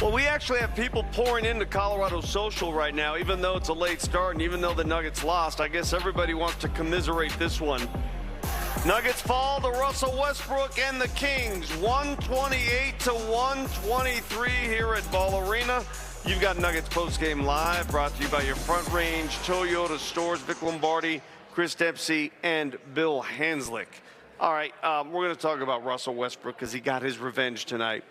Well, we actually have people pouring into Colorado Social right now, even though it's a late start and even though the Nuggets lost. I guess everybody wants to commiserate this one. Nuggets fall to Russell Westbrook and the Kings, 128-123 here at Ball Arena. You've got Nuggets postgame live, brought to you by your Front Range Toyota stores, Vic Lombardi, Chris Dempsey, and Bill Hanslick. All right, we're going to talk about Russell Westbrook because he got his revenge tonight.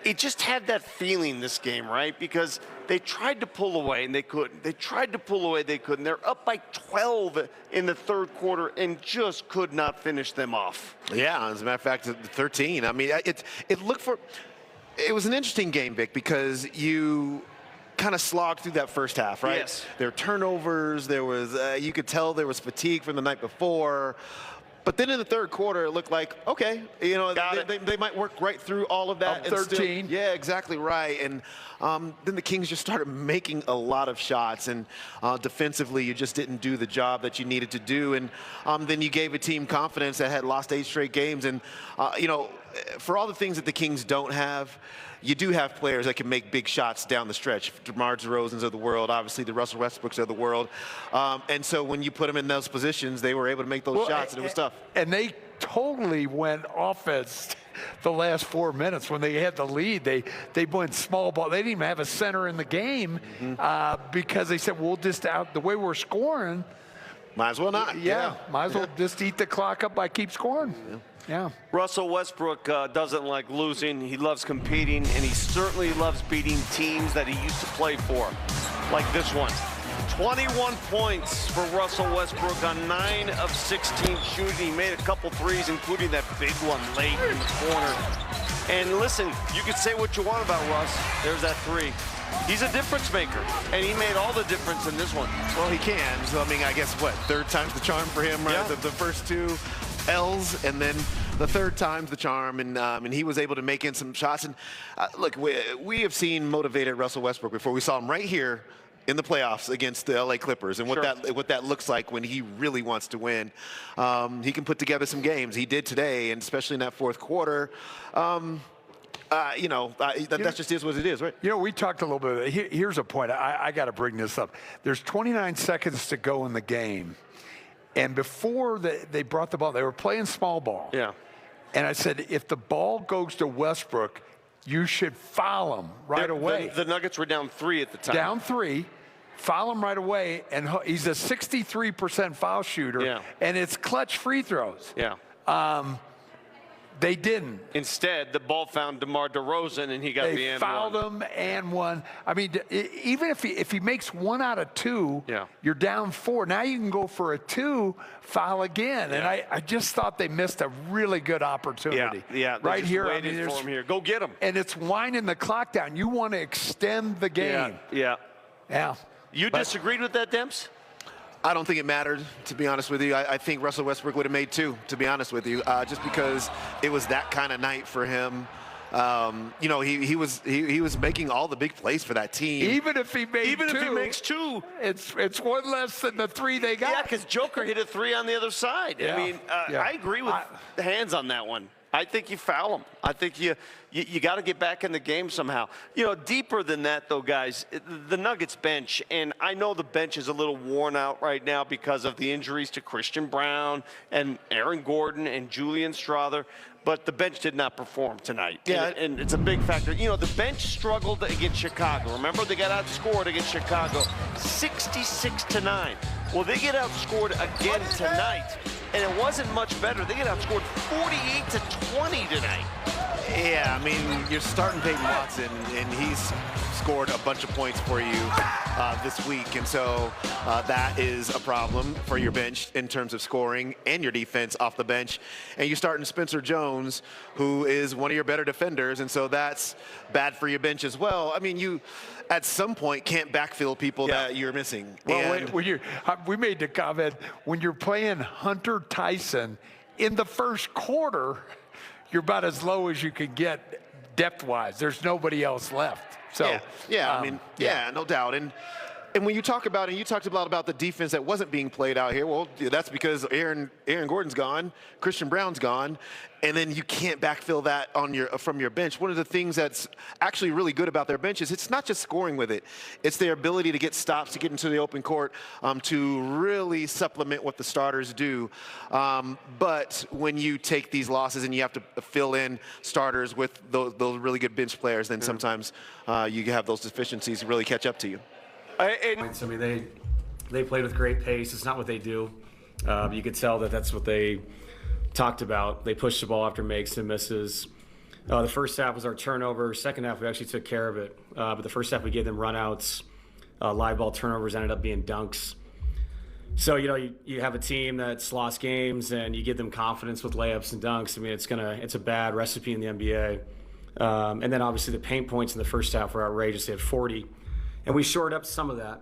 It just had that feeling this game, right? Because they tried to pull away and they couldn't. They tried to pull away, they couldn't. They're up by 12 in the third quarter and just could not finish them off. Yeah, as a matter of fact, 13. I mean, it was an interesting game, Vic, because you kind of slogged through that first half, right? Yes. There were turnovers. There was, you could tell there was fatigue from the night before. But then in the third quarter, it looked like, okay, you know, they might work right through all of that. 13. Yeah, exactly right. And then the Kings just started making a lot of shots. And defensively, you just didn't do the job that you needed to do. And then you gave a team confidence that had lost 8 straight games. And, you know, for all the things that the Kings don't have, you do have players that can make big shots down the stretch. DeMar DeRozan's of the world, obviously the Russell Westbrooks of the world. And so when you put them in those positions, they were able to make those shots, and it was tough. And they totally went offense the last 4 minutes. When they had the lead, they went small ball. They didn't even have a center in the game because they said, we'll just out the way we're scoring. Might as well not. Yeah, might as well just eat the clock up by keep scoring. Yeah. Russell Westbrook doesn't like losing. He loves competing, and he certainly loves beating teams that he used to play for, like this one. 21 points for Russell Westbrook on 9 of 16 shooting. He made a couple threes, including that big one late in the corner. And listen, you can say what you want about Russ. There's that three. He's a difference maker, and he made all the difference in this one. Well, he can. So, I mean, I guess, what, third time's the charm for him, right? Yeah. The first 2 L's, and then the third time's the charm, and he was able to make in some shots. And look, we have seen motivated Russell Westbrook before. We saw him right here in the playoffs against the LA Clippers, and what that looks like when he really wants to win. He can put together some games. He did today, and especially in that fourth quarter. You know, that just is what it is, right? You know, we talked a little bit. Here's a point. I got to bring this up. There's 29 seconds to go in the game. And before they brought the ball, they were playing small ball. Yeah. And I said, if the ball goes to Westbrook, you should foul him right away. The Nuggets were down 3 at the time. Down 3, foul him right away, and he's a 63% foul shooter, and it's clutch free throws. Yeah. They didn't. Instead, the ball found DeMar DeRozan, and he got the and one. They fouled him and one. I mean, even if he makes 1 out of 2, you're down 4. Now you can go for a 2, foul again. Yeah. And I just thought they missed a really good opportunity. Yeah. Right here. Waited for him here. Go get him. And it's winding the clock down. You want to extend the game. Yeah. You But disagreed with that, Demps? I don't think it mattered, to be honest with you. I think Russell Westbrook would have made 2, to be honest with you, just because it was that kind of night for him. You know, he was making all the big plays for that team. Even if he made Even if he makes 2, it's 1 less than the 3 they got. Yeah, because Joker hit a 3 on the other side. Yeah. I mean, I agree with Hands on that one. I think you foul him. I think you got to get back in the game somehow. You know, deeper than that, though, guys, the Nuggets bench, and I know the bench is a little worn out right now because of the injuries to Christian Brown and Aaron Gordon and Julian Strawther, but the bench did not perform tonight. Yeah. And it's a big factor. You know, the bench struggled against Chicago. Remember, they got outscored against Chicago 66-9. Well, they get outscored again tonight. And it wasn't much better. They get outscored 48-20 tonight. Yeah, I mean, you're starting Peyton Watson, and he's scored a bunch of points for you this week. And so that is a problem for your bench in terms of scoring and your defense off the bench. And you're starting Spencer Jones, who is one of your better defenders. And so that's bad for your bench as well. I mean, you at some point can't backfill people that you're missing. Well, we made the comment, when you're playing Hunter Tyson in the first quarter, you're about as low as you can get depth-wise. There's nobody else left. So I mean, no doubt. And And when you talk about, and you talked a lot about the defense that wasn't being played out here, well, that's because Aaron Gordon's gone, Christian Brown's gone, and then you can't backfill that from your bench. One of the things that's actually really good about their bench is it's not just scoring with it. It's their ability to get stops, to get into the open court, to really supplement what the starters do. But when you take these losses and you have to fill in starters with those really good bench players, then sometimes you have those deficiencies really catch up to you. I mean, they played with great pace. It's not what they do. You could tell that that's what they talked about. They pushed the ball after makes and misses. The first half was our turnover. Second half, we actually took care of it. But the first half, we gave them runouts. Live ball turnovers ended up being dunks. So, you have a team that's lost games and you give them confidence with layups and dunks. I mean, it's a bad recipe in the NBA. And then obviously the paint points in the first half were outrageous. They had 40. And we shored up some of that.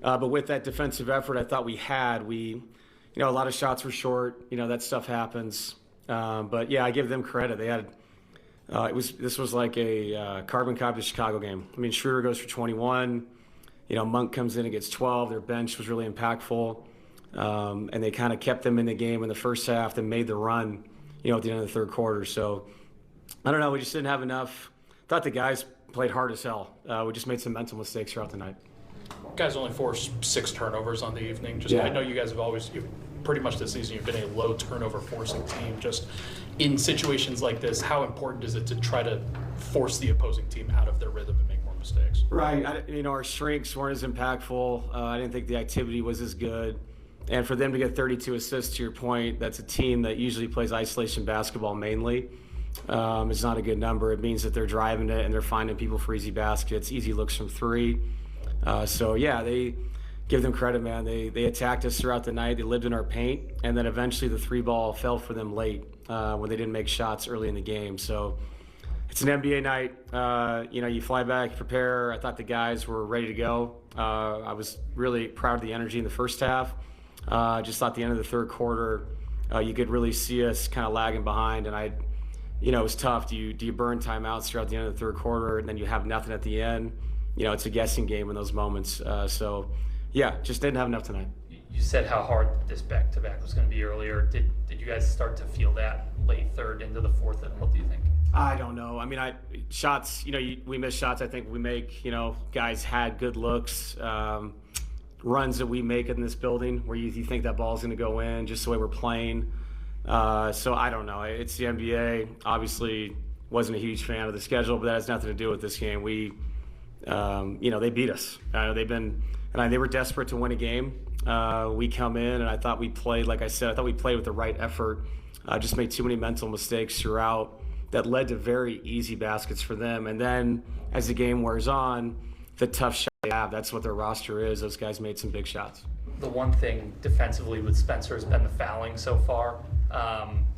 But with that defensive effort I thought we had, a lot of shots were short. That stuff happens. But yeah, I give them credit. They had, this was like a carbon copy of the Chicago game. I mean, Schroeder goes for 21. Monk comes in and gets 12. Their bench was really impactful. And they kind of kept them in the game in the first half and made the run, at the end of the third quarter. So I don't know. We just didn't have enough. Thought the guys played hard as hell. We just made some mental mistakes throughout the night. Guys only forced 6 turnovers on the evening. I know you guys have always, pretty much this season, you've been a low turnover forcing team. Just in situations like this, how important is it to try to force the opposing team out of their rhythm and make more mistakes? Right. Our strengths weren't as impactful. I didn't think the activity was as good. And for them to get 32 assists, to your point, that's a team that usually plays isolation basketball mainly. It's not a good number. It means that they're driving it and they're finding people for easy baskets, easy looks from 3. So yeah, they give them credit, man. They attacked us throughout the night. They lived in our paint, and then eventually the 3 ball fell for them late when they didn't make shots early in the game. So it's an NBA night. You fly back, prepare. I thought the guys were ready to go. I was really proud of the energy in the first half. Just thought the end of the third quarter, you could really see us kind of lagging behind, and it was tough. Do you burn timeouts throughout the end of the third quarter, and then you have nothing at the end? It's a guessing game in those moments. So, yeah, just didn't have enough tonight. You said how hard this back-to-back was going to be earlier. Did you guys start to feel that late third into the fourth? And what do you think? I don't know. I mean, shots. We miss shots. I think we make. Guys had good looks. Runs that we make in this building where you think that ball's going to go in, just the way we're playing. So I don't know. It's the NBA. Obviously, wasn't a huge fan of the schedule, but that has nothing to do with this game. They beat us. They were desperate to win a game. We come in, and I thought we played, like I said, with the right effort. Just made too many mental mistakes throughout that led to very easy baskets for them. And then as the game wears on, the tough shot they have, that's what their roster is. Those guys made some big shots. The one thing defensively with Spencer has been the fouling so far.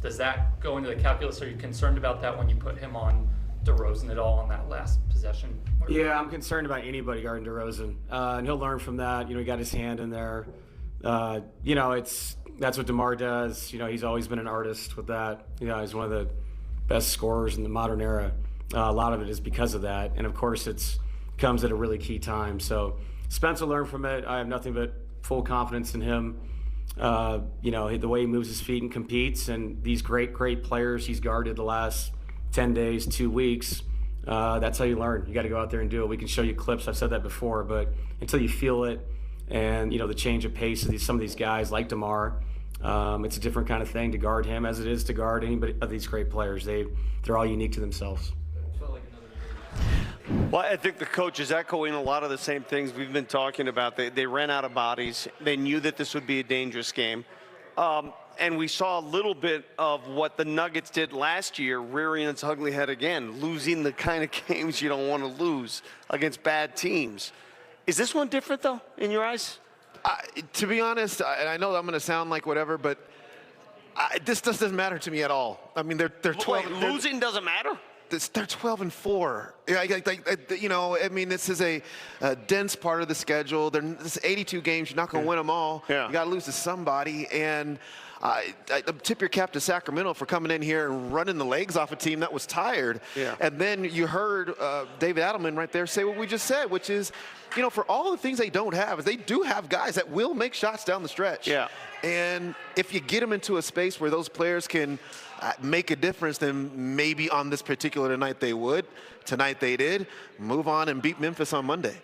Does that go into the calculus? Are you concerned about that when you put him on DeRozan at all on that last possession? Yeah, I'm concerned about anybody guarding DeRozan. And he'll learn from that. He got his hand in there. That's what DeMar does. He's always been an artist with that. He's one of the best scorers in the modern era. A lot of it is because of that. And, of course, it comes at a really key time. So Spencer learned from it. I have nothing but full confidence in him. The way he moves his feet and competes, and these great players he's guarded the last 10 days, 2 weeks, that's how you learn. You got to go out there and do it. We can show you clips. I've said that before, but until you feel it and, the change of pace of some of these guys like DeMar, it's a different kind of thing to guard him as it is to guard anybody of these great players. They're all unique to themselves. Well, I think the coach is echoing a lot of the same things we've been talking about. They ran out of bodies. They knew that this would be a dangerous game. And we saw a little bit of what the Nuggets did last year, rearing its ugly head again, losing the kind of games you don't want to lose against bad teams. Is this one different, though, in your eyes? To be honest, and I know I'm going to sound like whatever, but this doesn't matter to me at all. I mean, they're 12. Wait, losing doesn't matter? They're 12-4. This is a dense part of the schedule. This is 82 games. You're not going to win them all. Yeah. You got to lose to somebody. And I tip your cap to Sacramento for coming in here and running the legs off a team that was tired. Yeah. And then you heard David Adelman right there say what we just said, which is, you know, for all the things they don't have, is they do have guys that will make shots down the stretch. Yeah. And if you get them into a space where those players can make a difference, then maybe on this particular night they would. Tonight they did. Move on and beat Memphis on Monday.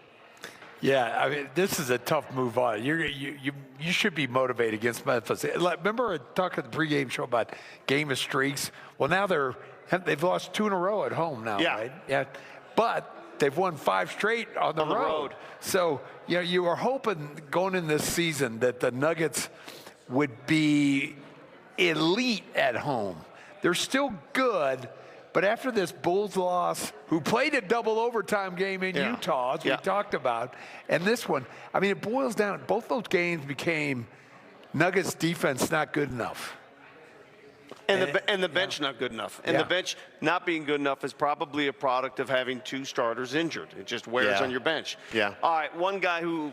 Yeah, I mean, this is a tough move on. You should be motivated against Memphis. Remember I talked at the pregame show about game of streaks? Well, now they've lost 2 in a row at home now, Yeah. right? Yeah. But they've won 5 straight on the road. So, you know, you were hoping going in this season that the Nuggets would be elite at home. They're still good, but after this Bulls loss, who played a double overtime game in Utah, as we talked about, and this one, I mean, it boils down, both those games became Nuggets defense not good enough. And the bench not good enough. And the bench not being good enough is probably a product of having 2 starters injured. It just wears on your bench. Yeah. All right, one guy who